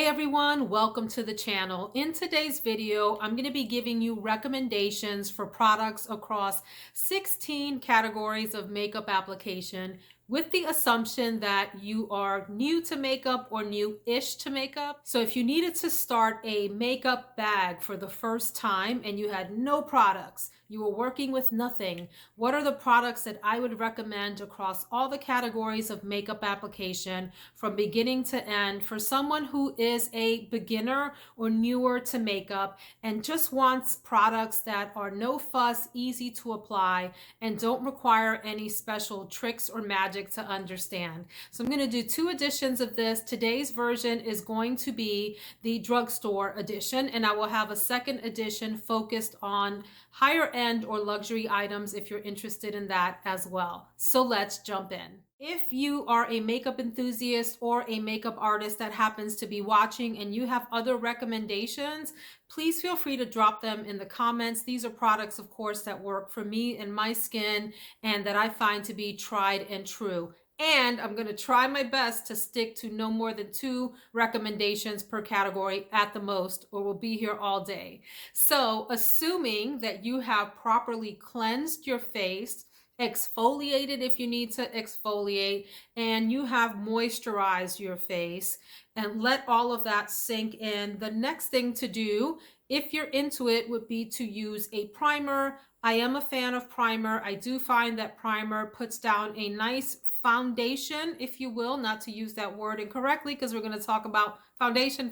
everyone, welcome to the channel. In today's video, I'm going to be giving you recommendations for products across 16 categories of makeup application with the assumption that you are new to makeup or new-ish to makeup. So if you needed to start a makeup bag for the first time and you had no products, you were working with nothing, what are the products that I would recommend across all the categories of makeup application from beginning to end for someone who is a beginner or newer to makeup and just wants products that are no fuss, easy to apply, and don't require any special tricks or magic to understand. So I'm going to do two editions of this. Today's version is going to be the drugstore edition, and I will have a second edition focused on higher end or luxury items if you're interested in that as well. So let's jump in. If you are a makeup enthusiast or a makeup artist that happens to be watching and you have other recommendations, please feel free to drop them in the comments. These are products, of course, that work for me and my skin and that I find to be tried and true. And I'm going to try my best to stick to no more than 2 recommendations per category at the most, or we'll be here all day. So assuming that you have properly cleansed your face, exfoliated if you need to exfoliate, and you have moisturized your face and let all of that sink in, the next thing to do, if you're into it, would be to use a primer. I am a fan of primer. I do find that primer puts down a nice foundation, if you will, not to use that word incorrectly because we're going to talk about foundation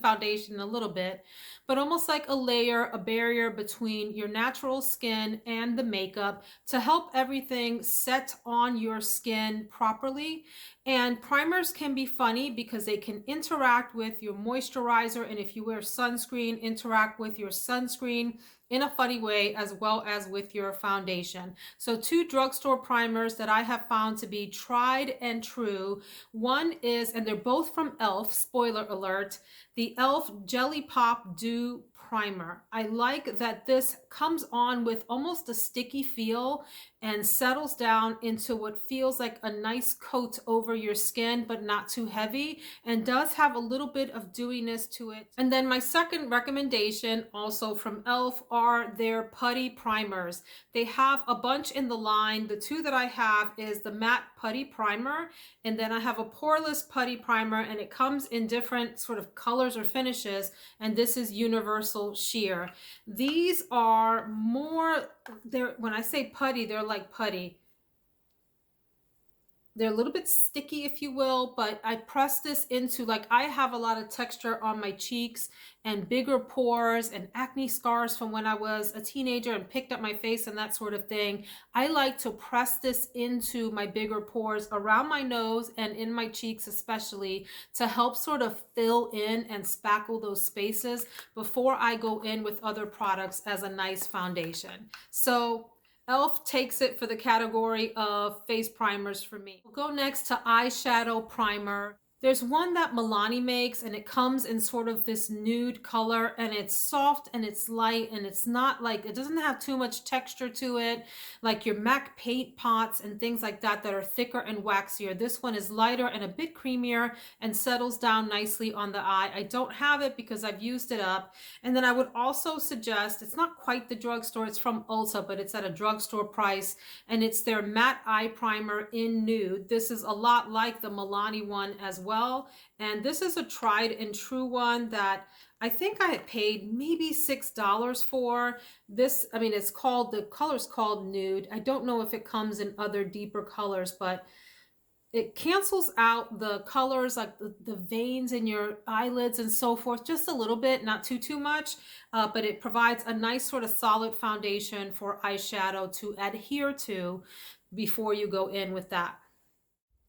in a little bit, but almost like a layer, a barrier between your natural skin and the makeup to help everything set on your skin properly. And primers can be funny because they can interact with your moisturizer, and if you wear sunscreen, interact with your sunscreen in a funny way, as well as with your foundation. So 2 drugstore primers that I have found to be tried and true. One is, and they're both from e.l.f., spoiler alert, the e.l.f. Jelly Pop Dew Primer. I like that this comes on with almost a sticky feel and settles down into what feels like a nice coat over your skin, but not too heavy, and does have a little bit of dewiness to it. And then my second recommendation, also from e.l.f., are their Putty Primers. They have a bunch in the line. The 2 that I have is the matte Putty Primer, and then I have a poreless Putty Primer, and it comes in different sort of colors or finishes, and this is universal sheer. These are more, when I say putty, they're like putty. They're a little bit sticky, if you will, but I press this into, like, I have a lot of texture on my cheeks and bigger pores and acne scars from when I was a teenager and picked up my face and that sort of thing. I like to press this into my bigger pores around my nose and in my cheeks especially to help sort of fill in and spackle those spaces before I go in with other products as a nice foundation. So e.l.f. takes it for the category of face primers for me. We'll go next to eyeshadow primer. There's one that Milani makes, and it comes in sort of this nude color, and it's soft and it's light, and it's not like, it doesn't have too much texture to it, like your MAC paint pots and things like that that are thicker and waxier. This one is lighter and a bit creamier and settles down nicely on the eye. I don't have it because I've used it up. And then I would also suggest, it's not quite the drugstore, it's from Ulta, but it's at a drugstore price, and it's their matte eye primer in nude. This is a lot like the Milani one as well. And this is a tried and true one that I think I had paid maybe $6 for. This, I mean, it's called, the color's called nude. I don't know if it comes in other deeper colors, but it cancels out the colors, like the veins in your eyelids and so forth, just a little bit, not too much, but it provides a nice sort of solid foundation for eyeshadow to adhere to before you go in with that.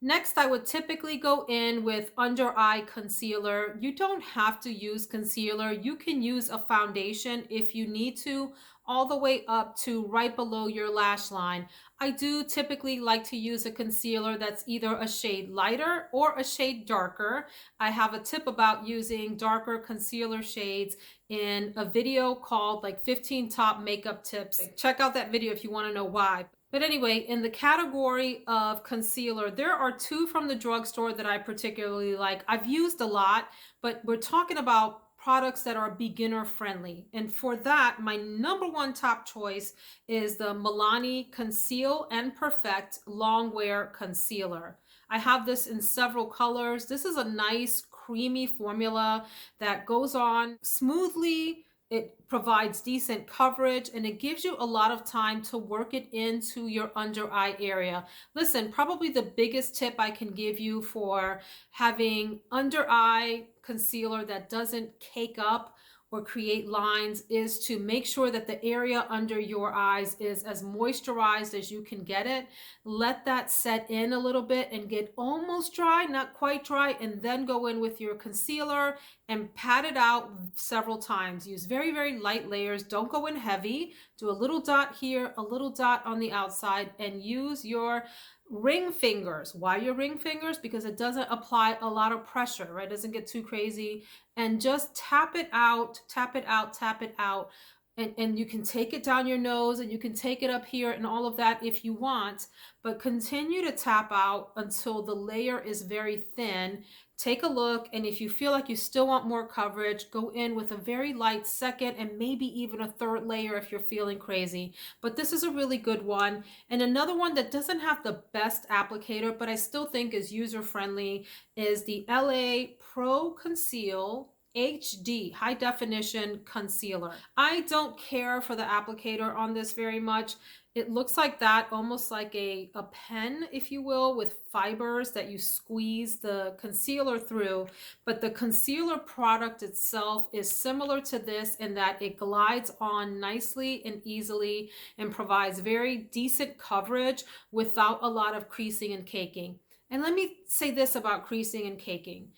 Next, I would typically go in with Under Eye Concealer. You don't have to use concealer. You can use a foundation if you need to, all the way up to right below your lash line. I do typically like to use a concealer that's either a shade lighter or a shade darker. I have a tip about using darker concealer shades in a video called like 15 Top Makeup Tips. Check out that video if you want to know why. But anyway, in the category of concealer, there are two from the drugstore that I particularly like. I've used a lot, but we're talking about products that are beginner friendly. And for that, my number one top choice is the Milani Conceal and Perfect Longwear Concealer. I have this in several colors. This is a nice creamy formula that goes on smoothly. It provides decent coverage and it gives you a lot of time to work it into your under eye area. Listen, probably the biggest tip I can give you for having under eye concealer that doesn't cake up or create lines is to make sure that the area under your eyes is as moisturized as you can get it. Let that set in a little bit and get almost dry, not quite dry, and then go in with your concealer and pat it out several times. Use very, very light layers. Don't go in heavy. Do a little dot here, a little dot on the outside, and use your ring fingers. Why your ring fingers? Because it doesn't apply a lot of pressure, right? It doesn't get too crazy. And just tap it out, tap it out, tap it out. And you can take it down your nose and you can take it up here and all of that if you want, but continue to tap out until the layer is very thin. Take a look, and if you feel like you still want more coverage, go in with a very light second and maybe even a third layer if you're feeling crazy. But this is a really good one. And another one that doesn't have the best applicator, but I still think is user-friendly, is the LA Pro Conceal HD high definition concealer. I don't care for the applicator on this very much. It looks like that, almost like a pen, if you will, with fibers that you squeeze the concealer through. But the concealer product itself is similar to this in that it glides on nicely and easily and provides very decent coverage without a lot of creasing and caking. And let me say this about creasing and caking.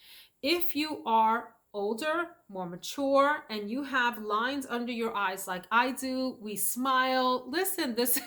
If you are older, more mature, and you have lines under your eyes like I do, we smile. Listen, this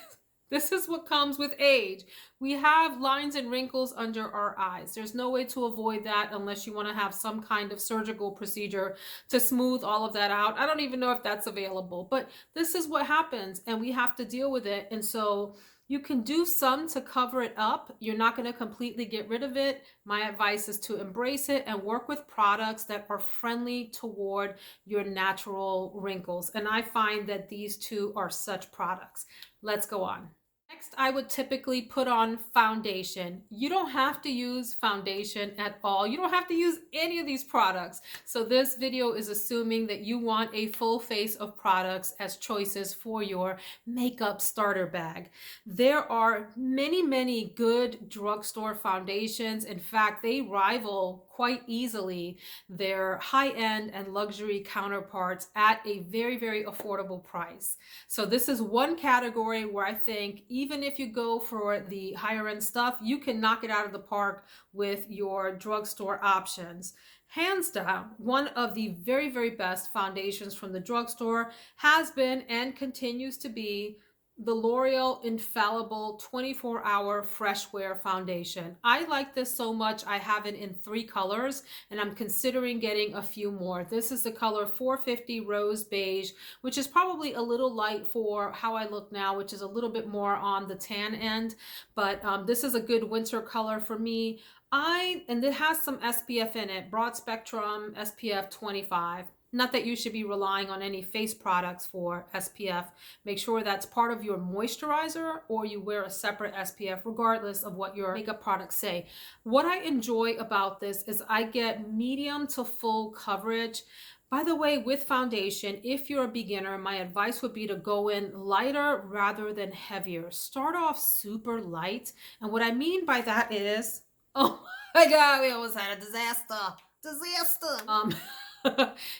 is what comes with age. We have lines and wrinkles under our eyes. There's no way to avoid that unless you want to have some kind of surgical procedure to smooth all of that out. I don't even know if that's available, but this is what happens and we have to deal with it. And so you can do some to cover it up. You're not going to completely get rid of it. My advice is to embrace it and work with products that are friendly toward your natural wrinkles. And I find that these two are such products. Let's go on. Next, I would typically put on foundation. You don't have to use foundation at all. You don't have to use any of these products. So this video is assuming that you want a full face of products as choices for your makeup starter bag. There are many, many good drugstore foundations. In fact, they rival quite easily their high-end and luxury counterparts at a very, very affordable price. So this is one category where I think even if you go for the higher end stuff, you can knock it out of the park with your drugstore options. Hands down, one of the very, very best foundations from the drugstore has been and continues to be the L'Oreal Infallible 24-Hour Freshwear Foundation. I like this so much. I have it in 3 colors and I'm considering getting a few more. This is the color 450 Rose Beige, which is probably a little light for how I look now, which is a little bit more on the tan end. But this is a good winter color for me. And it has some SPF in it, broad spectrum SPF 25. Not that you should be relying on any face products for SPF. Make sure that's part of your moisturizer or you wear a separate SPF regardless of what your makeup products say. What I enjoy about this is I get medium to full coverage. By the way, with foundation, if you're a beginner, my advice would be to go in lighter rather than heavier. Start off super light. And what I mean by that is, oh my God, we almost had a disaster.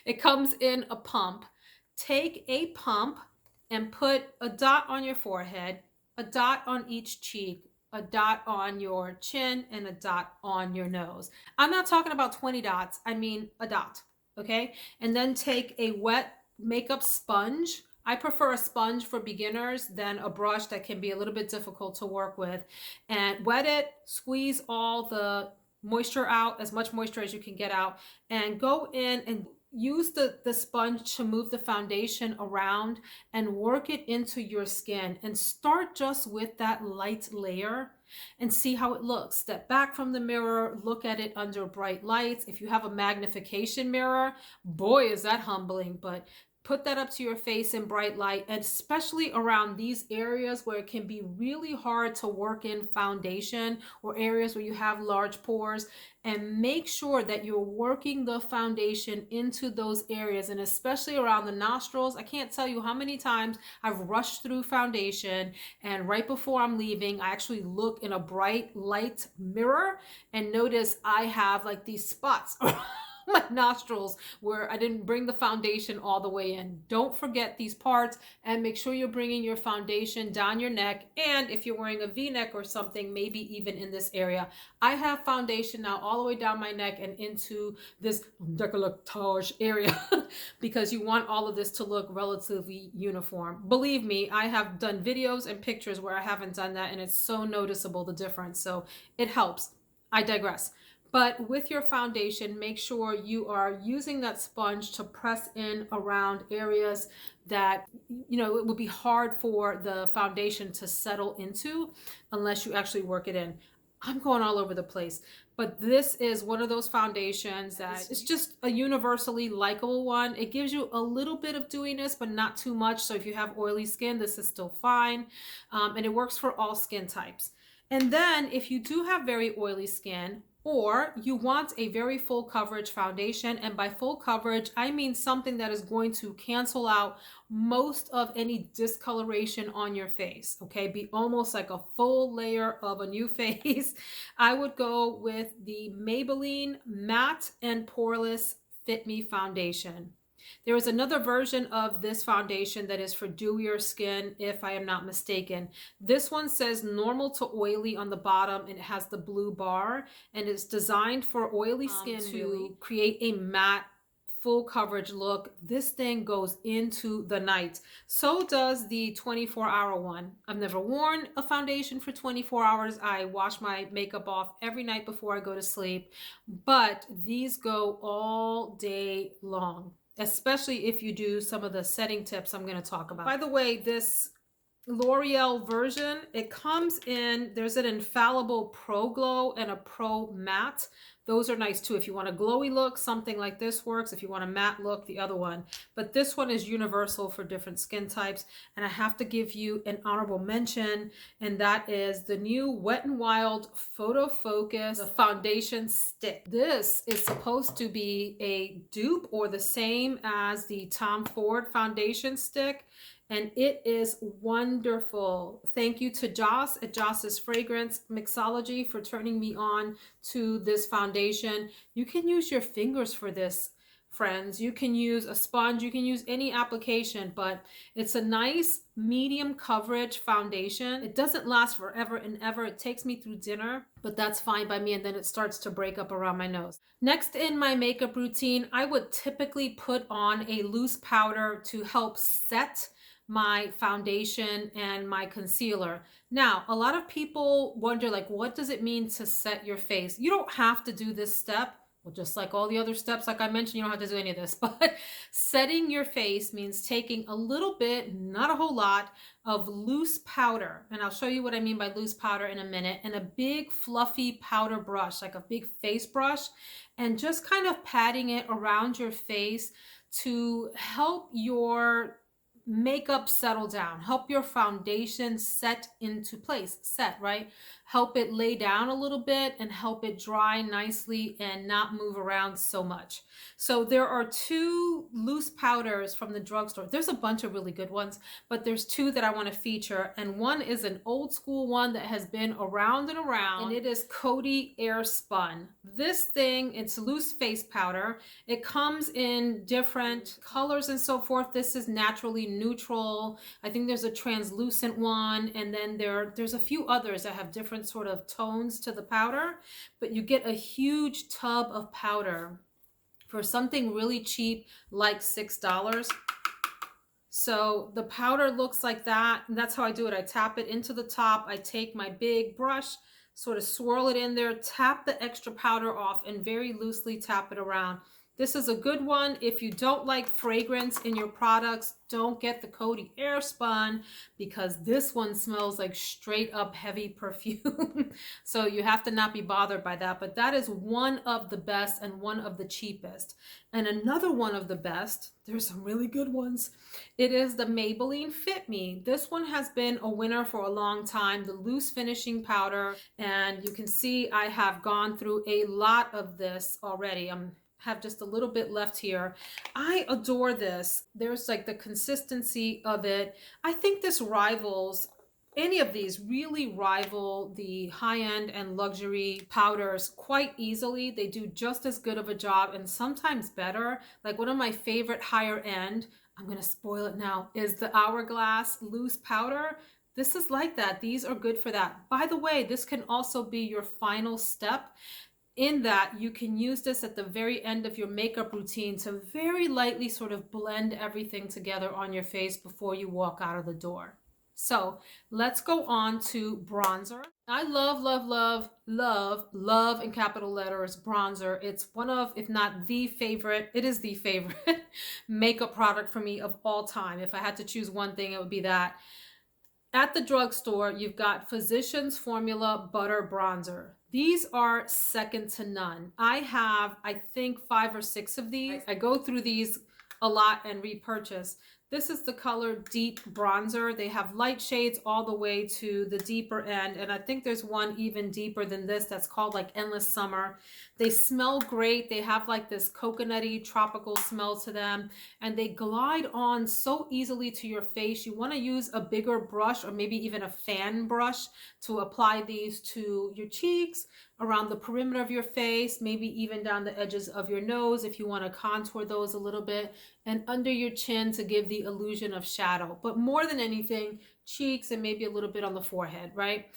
It comes in a pump. Take a pump and put a dot on your forehead, a dot on each cheek, a dot on your chin, and a dot on your nose. I'm not talking about 20 dots. I mean a dot, okay? And then take a wet makeup sponge. I prefer a sponge for beginners than a brush that can be a little bit difficult to work with. And wet it, squeeze all the moisture out, as much moisture as you can get out, and go in and use the sponge to move the foundation around and work it into your skin, and start just with that light layer and see how it looks. Step back from the mirror, look at it under bright lights. If you have a magnification mirror, boy, is that humbling, but put that up to your face in bright light, and especially around these areas where it can be really hard to work in foundation, or areas where you have large pores, and make sure that you're working the foundation into those areas, and especially around the nostrils. I can't tell you how many times I've rushed through foundation, and right before I'm leaving, I actually look in a bright light mirror and notice I have like these spots my nostrils where I didn't bring the foundation all the way in. Don't forget these parts, and make sure you're bringing your foundation down your neck, and if you're wearing a v-neck or something, maybe even in this area. I have foundation now all the way down my neck and into this décolletage area because you want all of this to look relatively uniform. Believe me, I have done videos and pictures where I haven't done that, and it's so noticeable, the difference. So it helps. I digress. But with your foundation, make sure you are using that sponge to press in around areas that, you know, it would be hard for the foundation to settle into unless you actually work it in. I'm going all over the place, but this is one of those foundations that is just a universally likable one. It gives you a little bit of dewiness, but not too much. So if you have oily skin, this is still fine. And it works for all skin types. And then if you do have very oily skin, or you want a very full coverage foundation, and by full coverage, I mean something that is going to cancel out most of any discoloration on your face, okay? Be almost like a full layer of a new face. I would go with the Maybelline Matte and Poreless Fit Me Foundation. There is another version of this foundation that is for dewier skin, if I am not mistaken. This one says normal to oily on the bottom, and it has the blue bar, and it's designed for oily skin to create a matte full coverage look. This thing goes into the night. So does the 24-hour one. I've never worn a foundation for 24 hours. I wash my makeup off every night before I go to sleep, but these go all day long, especially if you do some of the setting tips I'm going to talk about. By the way, this L'Oreal version, it comes in, there's an Infallible Pro Glow and a Pro Matte. Those are nice too. If you want a glowy look, something like this works. If you want a matte look, the other one. But this one is universal for different skin types. And I have to give you an honorable mention, and that is the new Wet n Wild Photo Focus Foundation Stick. This is supposed to be a dupe or the same as the Tom Ford Foundation Stick, and it is wonderful. Thank you to Joss at Joss's Fragrance Mixology for turning me on to this foundation. You can use your fingers for this, friends. You can use a sponge, you can use any application, but it's a nice medium coverage foundation. It doesn't last forever and ever. It takes me through dinner, but that's fine by me, and then it starts to break up around my nose. Next in my makeup routine, I would typically put on a loose powder to help set my foundation and my concealer. Now, a lot of people wonder, like, what does it mean to set your face? You don't have to do this step. Well, just like all the other steps, like I mentioned, you don't have to do any of this, but setting your face means taking a little bit, not a whole lot, of loose powder. And I'll show you what I mean by loose powder in a minute, and a big fluffy powder brush, like a big face brush, and just kind of patting it around your face to help your makeup settle down, help your foundation set into place, right? Help it lay down a little bit and help it dry nicely and not move around so much. So there are two loose powders from the drugstore. There's a bunch of really good ones, but there's two that I want to feature, and one is an old school one that has been around and around, and it is Coty Airspun. This thing, it's loose face powder. It comes in different colors and so forth. This is naturally neutral. I think there's a translucent one, and then there's a few others that have different sort of tones to the powder, but you get a huge tub of powder for something really cheap, like $6. So the powder looks like that, and that's how I do it. I tap it into the top. I take my big brush, sort of swirl it in there, tap the extra powder off, and very loosely tap it around. This is a good one. If you don't like fragrance in your products, don't get the Coty Airspun, because this one smells like straight up heavy perfume. So you have to not be bothered by that. But that is one of the best and one of the cheapest. And another one of the best, there's some really good ones. It is the Maybelline Fit Me. This one has been a winner for a long time, the loose finishing powder. And you can see I have gone through a lot of this already. Have just a little bit left here. I adore this. There's like the consistency of it. I think this rivals, any of these really rival the high-end and luxury powders quite easily. They do just as good of a job and sometimes better. Like one of my favorite higher end, I'm gonna spoil it now, is the Hourglass loose powder. This is like that. These are good for that. By the way, this can also be your final step, in that you can use this at the very end of your makeup routine to very lightly sort of blend everything together on your face before you walk out of the door. So let's go on to bronzer. I love, love, love, love, love in capital letters bronzer. It's one of, if not the favorite, it is the favorite makeup product for me of all time. If I had to choose one thing, it would be that. At the drugstore, you've got Physicians Formula Butter Bronzer. These are second to none. I have, I think, 5 or 6 of these. I go through these a lot and repurchase. This is the color Deep Bronzer. They have light shades all the way to the deeper end. And I think there's one even deeper than this that's called like Endless Summer. They smell great. They have like this coconutty tropical smell to them. And they glide on so easily to your face. You want to use a bigger brush or maybe even a fan brush to apply these to your cheeks, around the perimeter of your face, maybe even down the edges of your nose if you want to contour those a little bit, and under your chin to give the illusion of shadow. But more than anything, cheeks and maybe a little bit on the forehead, right?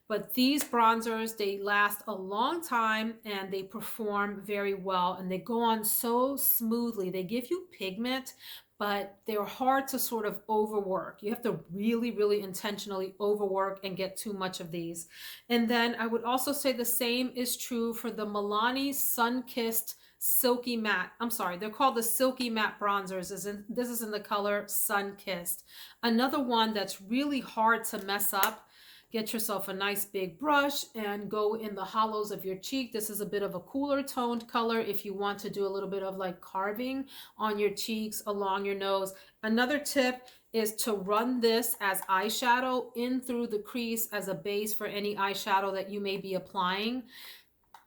But these bronzers, they last a long time and they perform very well and they go on so smoothly. They give you pigment, but they're hard to sort of overwork. You have to really, really intentionally overwork and get too much of these. And then I would also say the same is true for the Milani Sun-Kissed Silky Matte. I'm sorry, they're called the Silky Matte Bronzers. This is in the color Sun-Kissed. Another one that's really hard to mess up. Get yourself a nice big brush and go in the hollows of your cheek. This is a bit of a cooler toned color if you want to do a little bit of like carving on your cheeks, along your nose. Another tip is to run this as eyeshadow in through the crease as a base for any eyeshadow that you may be applying.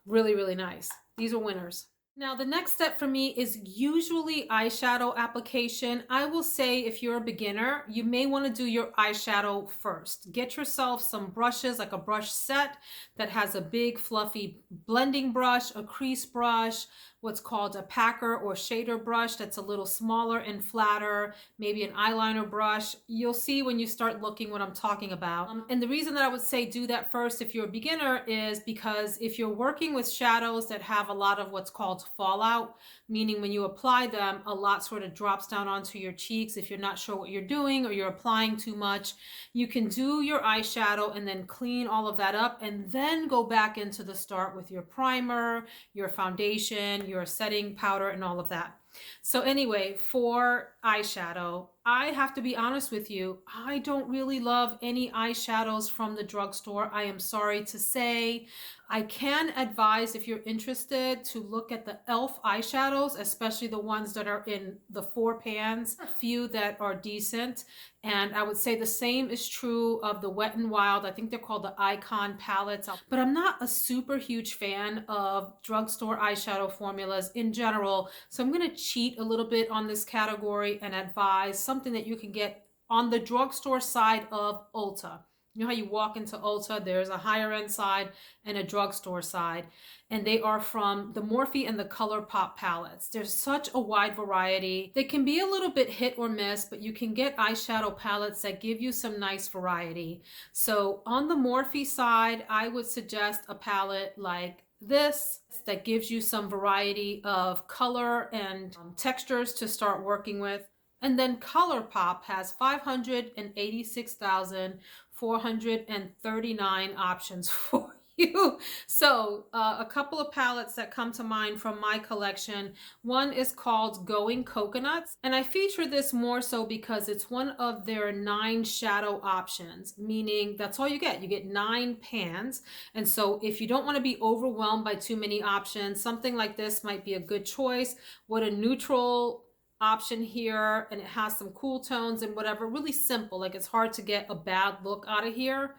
Really, really nice. These are winners. Now, the next step for me is usually eyeshadow application. I will say if you're a beginner, you may want to do your eyeshadow first. Get yourself some brushes, like a brush set that has a big fluffy blending brush, a crease brush, what's called a packer or shader brush that's a little smaller and flatter, maybe an eyeliner brush. You'll see when you start looking what I'm talking about. And the reason that I would say do that first if you're a beginner is because if you're working with shadows that have a lot of what's called fallout, meaning when you apply them, a lot sort of drops down onto your cheeks. If you're not sure what you're doing or you're applying too much, you can do your eyeshadow and then clean all of that up and then go back into the start with your primer, your foundation, your setting powder, and all of that. So anyway, for eyeshadow, I have to be honest with you, I don't really love any eyeshadows from the drugstore. I am sorry to say. I can advise, if you're interested, to look at the e.l.f. eyeshadows, especially the ones that are in the 4 pans, a few that are decent. And I would say the same is true of the Wet n Wild. I think they're called the Icon palettes. But I'm not a super huge fan of drugstore eyeshadow formulas in general. So I'm going to cheat a little bit on this category and advise something that you can get on the drugstore side of Ulta. You know how you walk into Ulta, there's a higher end side and a drugstore side, and they are from the Morphe and the Colourpop palettes. There's such a wide variety. They can be a little bit hit or miss, but you can get eyeshadow palettes that give you some nice variety. So on the Morphe side, I would suggest a palette like this that gives you some variety of color and textures to start working with. And then Colourpop has 586,439 options for you. So, a couple of palettes that come to mind from my collection. One is called Going Coconuts, and I feature this more so because it's one of their 9 shadow options, meaning that's all you get. You get 9 pans. And so if you don't want to be overwhelmed by too many options, something like this might be a good choice. What a neutral option here, and it has some cool tones and whatever, really simple. Like, it's hard to get a bad look out of here.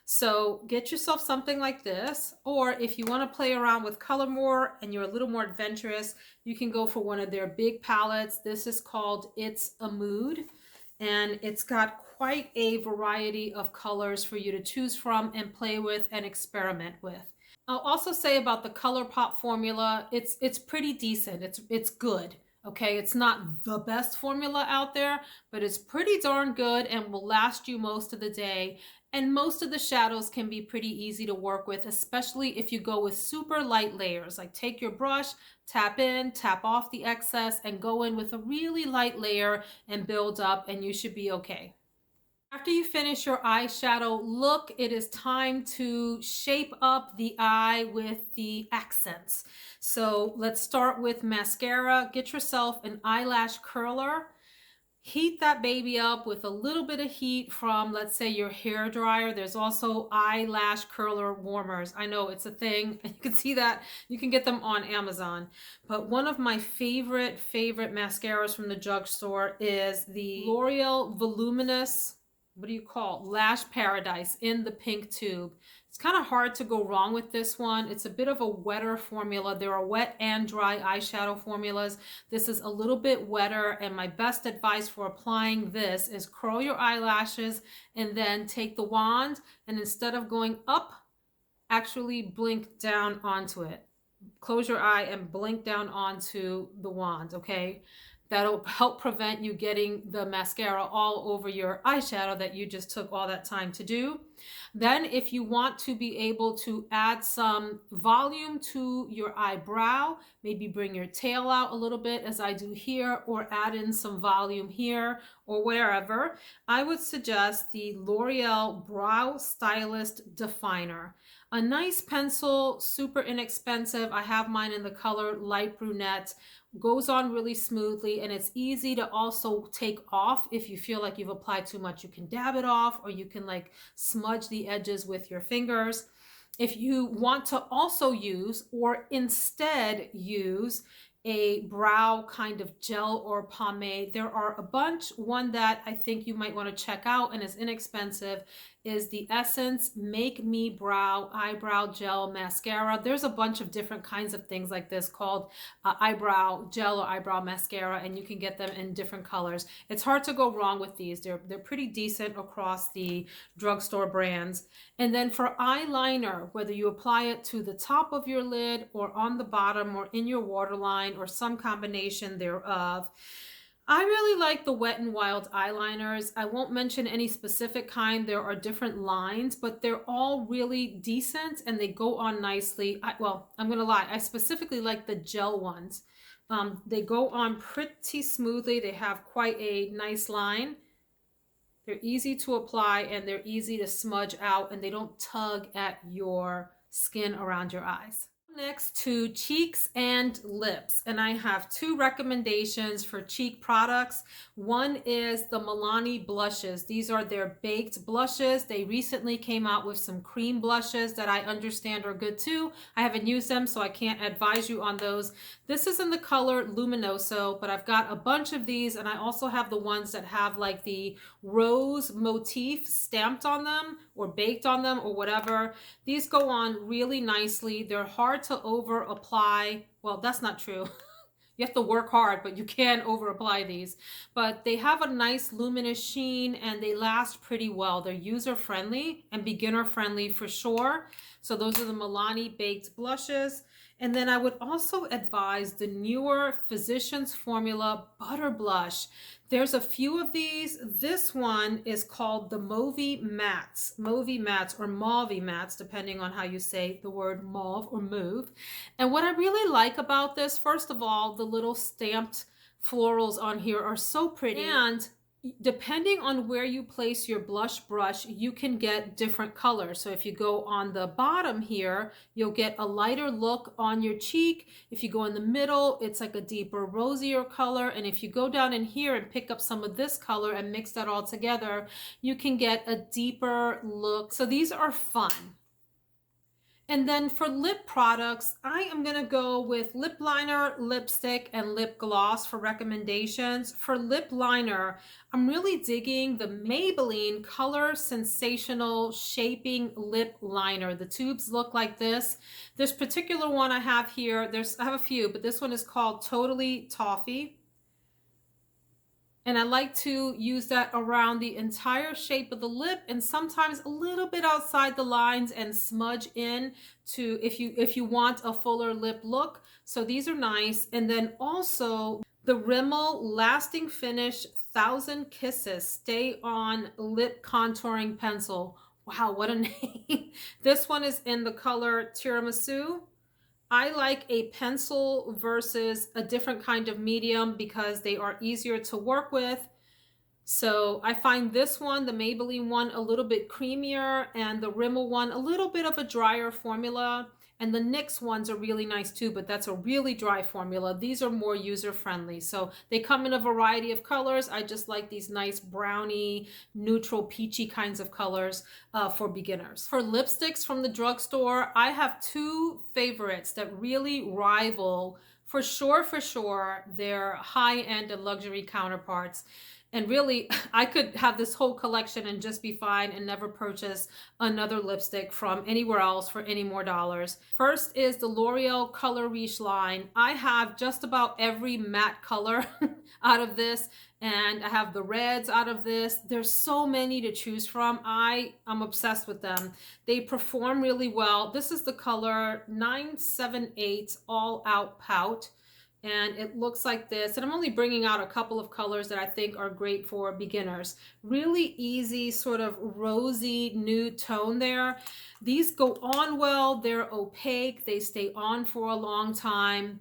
So get yourself something like this, or if you want to play around with color more and you're a little more adventurous, you can go for one of their big palettes. This is called It's a Mood, and it's got quite a variety of colors for you to choose from and play with and experiment with. I'll also say about the Colourpop formula, it's pretty decent. It's good. Okay, it's not the best formula out there, but it's pretty darn good and will last you most of the day. And most of the shadows can be pretty easy to work with, especially if you go with super light layers. Like, take your brush, tap in, tap off the excess, and go in with a really light layer and build up, and you should be okay. After you finish your eyeshadow look, it is time to shape up the eye with the accents. So let's start with mascara. Get yourself an eyelash curler. Heat that baby up with a little bit of heat from, let's say, your hair dryer. There's also eyelash curler warmers. I know it's a thing. You can see that. You can get them on Amazon. But one of my favorite mascaras from the drugstore is the L'Oreal Voluminous, what do you call it? Lash Paradise in the pink tube. It's kind of hard to go wrong with this one. It's a bit of a wetter formula. There are wet and dry eyeshadow formulas. This is a little bit wetter, and my best advice for applying this is curl your eyelashes and then take the wand, and instead of going up, actually blink down onto it. Close your eye and blink down onto the wand, okay? That'll help prevent you getting the mascara all over your eyeshadow that you just took all that time to do. Then if you want to be able to add some volume to your eyebrow, maybe bring your tail out a little bit as I do here, or add in some volume here or wherever, I would suggest the L'Oreal Brow Stylist Definer. A nice pencil, super inexpensive. I have mine in the color light brunette. Goes on really smoothly, and it's easy to also take off. If you feel like you've applied too much, you can dab it off, or you can like smudge the edges with your fingers. If you want to also use, or instead use, a brow kind of gel or pomade, there are a bunch. One that I think you might want to check out and is inexpensive is the Essence Make Me Brow Eyebrow Gel Mascara. There's a bunch of different kinds of things like this called eyebrow gel or eyebrow mascara, and you can get them in different colors. It's hard to go wrong with these. They're pretty decent across the drugstore brands. And then for eyeliner, whether you apply it to the top of your lid or on the bottom or in your waterline or some combination thereof, I really like the Wet n Wild eyeliners. I won't mention any specific kind. There are different lines, but they're all really decent and they go on nicely. Well, I'm gonna lie, I specifically like the gel ones. They go on pretty smoothly. They have quite a nice line. They're easy to apply and they're easy to smudge out, and they don't tug at your skin around your eyes. Next to cheeks and lips, and I have 2 recommendations for cheek products. One is the Milani blushes. These are their baked blushes. They recently came out with some cream blushes that I understand are good too. I haven't used them, so I can't advise you on those. This is in the color Luminoso, but I've got a bunch of these, and I also have the ones that have like the rose motif stamped on them or baked on them or whatever. These go on really nicely. They're hard to over apply. Well, that's not true. You have to work hard, but you can over apply these. But they have a nice luminous sheen and they last pretty well. They're user friendly and beginner friendly for sure. So those are the Milani baked blushes. And then I would also advise the newer Physicians Formula Butter Blush. There's a few of these. This one is called the Mauve Mattes or Mauve Mattes, depending on how you say the word mauve or mauve. And what I really like about this, first of all, the little stamped florals on here are so pretty. And depending on where you place your blush brush, you can get different colors. So if you go on the bottom here, you'll get a lighter look on your cheek. If you go in the middle, it's like a deeper rosier color. And if you go down in here and pick up some of this color and mix that all together, you can get a deeper look. So these are fun. And then for lip products, I am going to go with lip liner, lipstick, and lip gloss for recommendations. For lip liner, I'm really digging the Maybelline Color Sensational Shaping Lip Liner. The tubes look like this. This particular one I have here, I have a few, but this one is called Totally Toffee. And I like to use that around the entire shape of the lip and sometimes a little bit outside the lines and smudge in to if you want a fuller lip look. So these are nice. And then also the Rimmel Lasting Finish 1000 Kisses Stay On Lip Contouring Pencil. Wow, what a name. This one is in the color Tiramisu. I like a pencil versus a different kind of medium because they are easier to work with. So I find this one, the Maybelline one, a little bit creamier and the Rimmel one a little bit of a drier formula. And the NYX ones are really nice too, but that's a really dry formula. These are more user-friendly. So they come in a variety of colors. I just like these nice browny, neutral, peachy kinds of colors for beginners. For lipsticks from the drugstore, I have two favorites that really rival, for sure, their high-end and luxury counterparts. And really, I could have this whole collection and just be fine and never purchase another lipstick from anywhere else for any more dollars. First is the L'Oreal Color Riche line. I have just about every matte color out of this, and I have the reds out of this. There's so many to choose from. I'm obsessed with them. They perform really well. This is the color 978 All Out Pout. And it looks like this. And I'm only bringing out a couple of colors that I think are great for beginners. Really easy, sort of rosy nude tone there. These go on well. They're opaque. They stay on for a long time.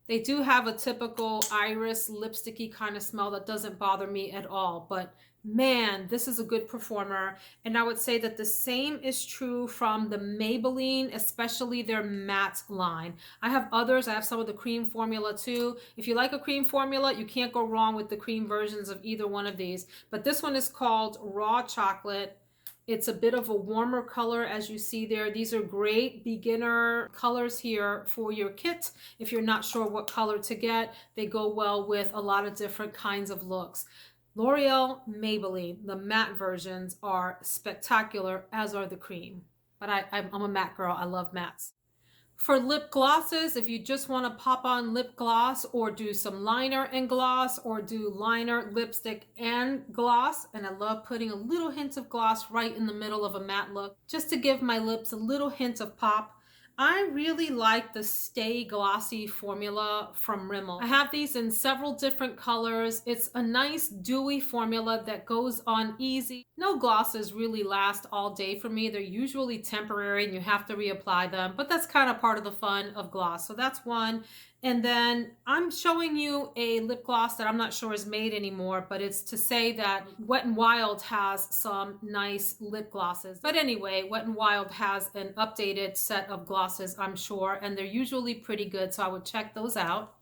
They do have a typical iris lipsticky kind of smell that doesn't bother me at all. But man, this is a good performer. And I would say that the same is true from the Maybelline, especially their matte line. I have others. I have some of the cream formula too. If you like a cream formula, you can't go wrong with the cream versions of either one of these. But this one is called Raw Chocolate. It's a bit of a warmer color, as you see there. These are great beginner colors here for your kit. If you're not sure what color to get, they go well with a lot of different kinds of looks. L'Oreal, Maybelline, the matte versions are spectacular, as are the cream. But I'm a matte girl. I love mattes. For lip glosses, if you just want to pop on lip gloss or do some liner and gloss or do liner, lipstick, and gloss, and I love putting a little hint of gloss right in the middle of a matte look just to give my lips a little hint of pop. I really like the Stay Glossy formula from Rimmel. I have these in several different colors. It's a nice dewy formula that goes on easy. No glosses really last all day for me. They're usually temporary and you have to reapply them, but that's kind of part of the fun of gloss. So that's one. And then I'm showing you a lip gloss that I'm not sure is made anymore, but it's to say that Wet n Wild has some nice lip glosses. But anyway, Wet n Wild has an updated set of glosses, I'm sure, and they're usually pretty good, so I would check those out.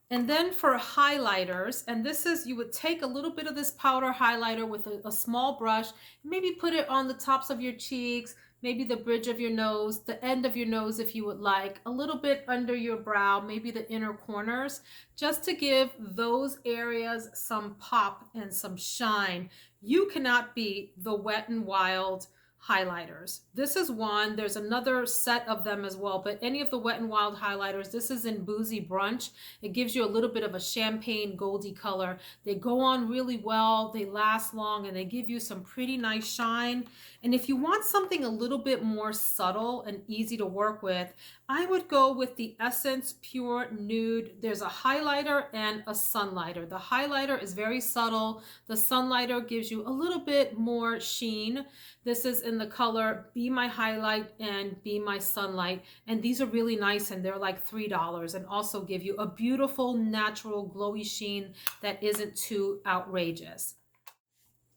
And then for highlighters, and this is, you would take a little bit of this powder highlighter with a small brush, maybe put it on the tops of your cheeks, maybe the bridge of your nose, the end of your nose if you would like, a little bit under your brow, maybe the inner corners, just to give those areas some pop and some shine. You cannot beat the Wet n Wild highlighters. This is one. There's another set of them as well, but any of the Wet n Wild highlighters, this is in Boozy Brunch. It gives you a little bit of a champagne goldy color. They go on really well, they last long, and they give you some pretty nice shine. And if you want something a little bit more subtle and easy to work with, I would go with the Essence Pure Nude. There's a highlighter and a sunlighter. The highlighter is very subtle. The sunlighter gives you a little bit more sheen. This is in the color Be My Highlight and Be My Sunlight. And these are really nice and they're like $3 and also give you a beautiful, natural, glowy sheen that isn't too outrageous.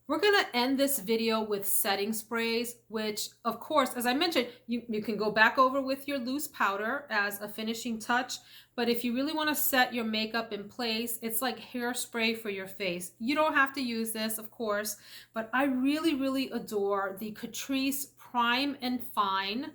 We're going to end this video with setting sprays, which of course, as I mentioned, you can go back over with your loose powder as a finishing touch. But if you really want to set your makeup in place, it's like hairspray for your face. You don't have to use this, of course, but I really, really adore the Catrice Prime and Fine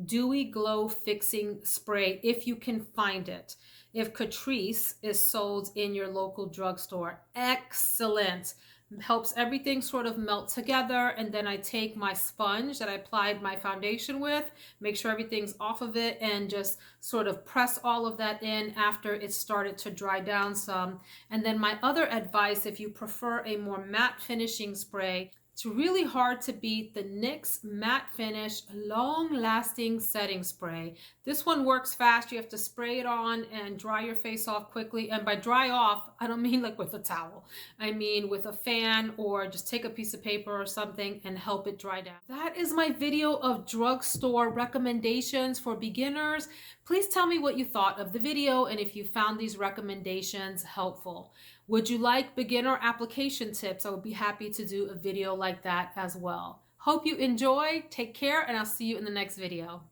Dewy Glow Fixing Spray if you can find it. If Catrice is sold in your local drugstore, excellent. Helps everything sort of melt together, and then I take my sponge that I applied my foundation with, make sure everything's off of it, and just sort of press all of that in after it started to dry down some. And then my other advice, if you prefer a more matte finishing spray, it's really hard to beat the NYX Matte Finish Long Lasting Setting Spray. This one works fast. You have to spray it on and dry your face off quickly. And by dry off, I don't mean like with a towel. I mean with a fan, or just take a piece of paper or something and help it dry down. That is my video of drugstore recommendations for beginners. Please tell me what you thought of the video and if you found these recommendations helpful. Would you like beginner application tips? I would be happy to do a video like that as well. Hope you enjoy. Take care, and I'll see you in the next video.